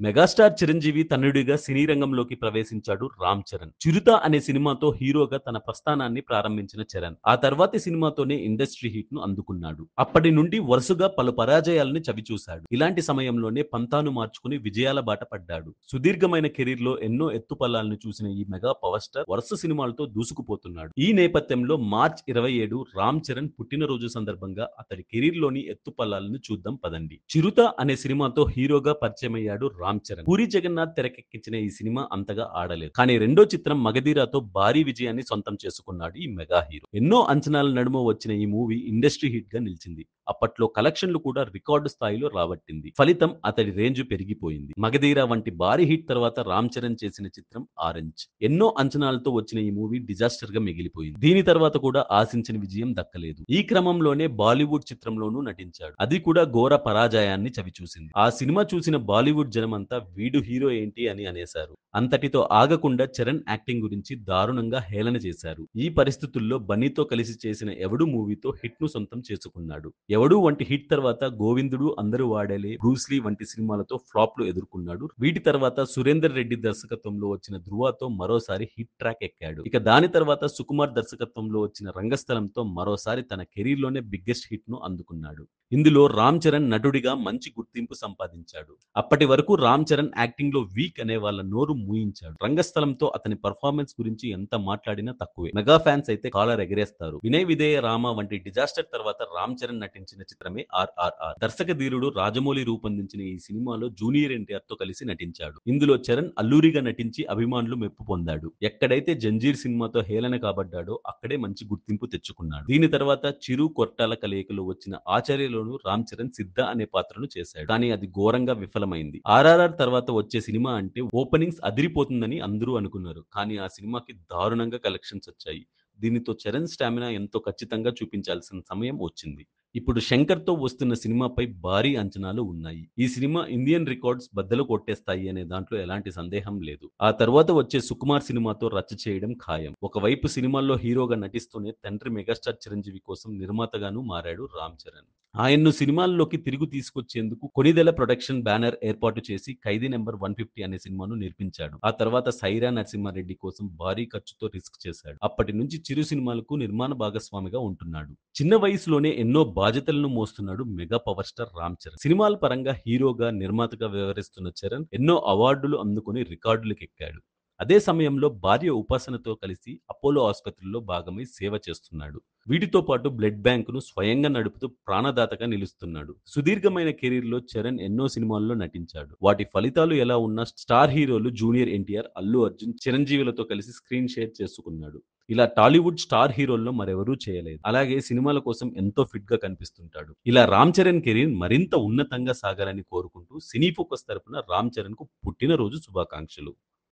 Megastar Chiranjeevi తనయుడిగా సినీ రంగంలోకి ప్రవేశించాడు రామ్ చరణ్. 'చిరుత' అనే సినిమాతో హీరోగా తన ప్రస్థానాన్ని ప్రారంభించిన చరణ్, ఆ తర్వాతి సినిమాతోనే ఇండస్ట్రీ హిట్‌ను అందుకున్నాడు. అప్పటి నుండి వరుసగా పలు పరాజయాలను చవిచూశాడు. ఇలాంటి సమయంలోనే పంతాను మార్చుకుని విజయాల బాట పడ్డాడు. సుదీర్ఘమైన కెరీర్‌లో ఎన్నో ఎత్తుపల్లాలను చూసిన ఈ మెగా పవర్ స్టార్ వరుస సినిమాలతో దూసుకుపోతున్నాడు. ఈ నేపథ్యంలో మార్చ్ 27 రామ్ చరణ్ పుట్టినరోజు సందర్భంగా అతడి కెరీర్‌లోని ఎత్తుపల్లాలను చూద్దాం పదండి. 'చిరుత' అనే సినిమాతో హీరోగా పరిచయమయ్యాడు రామ్ చరణ్. పూరి జగన్నాథ్ తెరకెక్కించిన ఈ సినిమా అంతగా ఆడలేదు. కానీ రెండో చిత్రం 'మగధీర'తో భారీ విజయాన్ని సొంతం చేసుకున్నాడు ఈ మెగా హీరో. ఎన్నో అంచనాల నడుమ వచ్చిన ఈ మూవీ ఇండస్ట్రీ హిట్ గా నిలిచింది. అప్పట్లో కలెక్షన్లు కూడా రికార్డు స్థాయిలో రాబట్టింది. ఫలితం అతడి రేంజ్ పెరిగిపోయింది. 'మగధీర' వంటి భారీ హిట్ తర్వాత రామ్ చరణ్ చేసిన చిత్రం 'ఆరెంజ్'. ఎన్నో అంచనాలతో వచ్చిన ఈ మూవీ డిజాస్టర్ గా మిగిలిపోయింది. దీని తర్వాత కూడా ఆశించిన విజయం దక్కలేదు. ఈ క్రమంలోనే బాలీవుడ్ చిత్రంలోనూ నటించాడు. అది కూడా ఘోర పరాజయాన్ని చవిచూసింది. ఆ సినిమా చూసిన బాలీవుడ్ జనమంతా వీడు హీరో ఏంటి అని అనేశారు. అంతటితో ఆగకుండా చరణ్ యాక్టింగ్ గురించి దారుణంగా హేళన చేశారు. ఈ పరిస్థితుల్లో బన్నీతో కలిసి చేసిన 'ఎవడు' మూవీతో హిట్ ను సొంతం చేసుకున్నాడు. 'ఎవడు' వంటి హిట్ తర్వాత 'గోవిందుడు', 'అందరూ వాడేలే', 'బ్రూస్లీ' వంటి సినిమాలతో ఫ్లాప్లు ఎదుర్కొన్నాడు. వీటి తర్వాత సురేందర్ రెడ్డి దర్శకత్వంలో వచ్చిన 'ధృవ'తో మరోసారి హిట్ ట్రాక్ ఎక్కాడు. ఇక దాని తర్వాత సుకుమార్ దర్శకత్వంలో వచ్చిన 'రంగస్థలం'తో మరోసారి తన కెరీర్‌లోనే బిగ్గెస్ట్ హిట్ ను అందుకున్నాడు. ఇందులో రామ్ చరణ్ నటుడిగా మంచి గుర్తింపు సంపాదించాడు. అప్పటి వరకు రామ్ చరణ్ యాక్టింగ్ లో వీక్ అనే వాళ్ళ నోరు మూయించాడు. 'రంగస్థలం'తో అతని పర్ఫార్మెన్స్ గురించి ఎంత మాట్లాడినా తక్కువే. మెగా ఫ్యాన్స్ అయితే కాలర్ ఎగరేస్తారు. 'వినయ్ విధేయ రామ' వంటి డిజాస్టర్ తర్వాత రామ్ చరణ్ నటించిన చిత్రమే 'ఆర్ఆర్ఆర్'. దర్శక ధీరుడు రాజమౌళి రూపొందించిన ఈ సినిమాలో జూనియర్ ఎన్టీఆర్ తో కలిసి నటించాడు. ఇందులో చరణ్ అల్లూరిగా నటించి అభిమానులు మెప్పు పొందాడు. ఎక్కడైతే 'జంజీర్' సినిమాతో హేళన కాబడ్డాడో అక్కడే మంచి గుర్తింపు తెచ్చుకున్నాడు. దీని తర్వాత చిరు, కొట్టాల కలయికలో వచ్చిన 'ఆచార్య'లోనూ రామ్ చరణ్ సిద్ధ అనే పాత్రను చేశాడు. కానీ అది ఘోరంగా విఫలమైంది. 'ఆర్ఆర్ఆర్' తర్వాత వచ్చే సినిమా అంటే ఓపెనింగ్స్ అదిరిపోతుందని అందరూ అనుకున్నారు. కానీ ఆ సినిమాకి దారుణంగా కలెక్షన్స్ వచ్చాయి. దీనితో చరణ్ స్టామినా ఎంతో ఖచ్చితంగా చూపించాల్సిన సమయం వచ్చింది. ఇప్పుడు 'శంకర్'తో వస్తున్న సినిమాపై భారీ అంచనాలు ఉన్నాయి. ఈ సినిమా ఇండియన్ రికార్డ్స్ బద్దలు కొట్టేస్తాయి అనే దాంట్లో ఎలాంటి సందేహం లేదు. ఆ తర్వాత వచ్చే 'సుకుమార్' సినిమాతో రచ్చ చేయడం ఖాయం. ఒకవైపు సినిమాల్లో హీరోగా నటిస్తూనే తండ్రి మెగాస్టార్ చిరంజీవి కోసం నిర్మాతగానూ మారాడు రామ్ చరణ్. ఆయన్ను సినిమాల్లోకి తిరిగి తీసుకొచ్చేందుకు కొణిదెల ప్రొడక్షన్ బ్యానర్ ఏర్పాటు చేసి 'ఖైదీ నంబర్ 150' అనే సినిమాను నిర్మించాడు. ఆ తర్వాత 'సైరా నరసింహారెడ్డి' కోసం భారీ ఖర్చుతో రిస్క్ చేశాడు. అప్పటి నుంచి చిరు సినిమాలకు నిర్మాణ భాగస్వామిగా ఉంటున్నాడు. చిన్న వయసులోనే ఎన్నో బాధ్యతలను మోస్తున్నాడు mega power star Ram Charan. సినిమాల పరంగా హీరోగా, నిర్మాతగా వ్యవహరిస్తున్న చరణ్ ఎన్నో అవార్డులు అందుకుని రికార్డులకెక్కాడు. అదే సమయంలో భార్య ఉపాసనతో కలిసి అపోలో ఆసుపత్రిలో భాగమై సేవ చేస్తున్నాడు. వీటితో పాటు బ్లడ్ బ్యాంకును స్వయంగా నడుపుతూ ప్రాణదాతగా నిలుస్తున్నాడు. సుదీర్ఘమైన కెరీర్‌లో చరణ్ ఎన్నో సినిమాల్లో నటించాడు. వాటి ఫలితాలు ఎలా ఉన్నా స్టార్ హీరోలు జూనియర్ ఎన్టీఆర్, అల్లు అర్జున్, చిరంజీవులతో కలిసి స్క్రీన్ షేర్ చేసుకున్నాడు. ఇలా టాలీవుడ్ స్టార్ హీరోల్లో మరెవరూ చేయలేదు. అలాగే సినిమాల కోసం ఎంతో ఫిట్ గా కనిపిస్తుంటాడు. ఇలా రామ్ చరణ్ కెరీర్ మరింత ఉన్నతంగా సాగాలని కోరుకుంటూ సినీ ఫోకస్ తరపున రామ్ చరణ్ కు పుట్టినరోజు శుభాకాంక్షలు.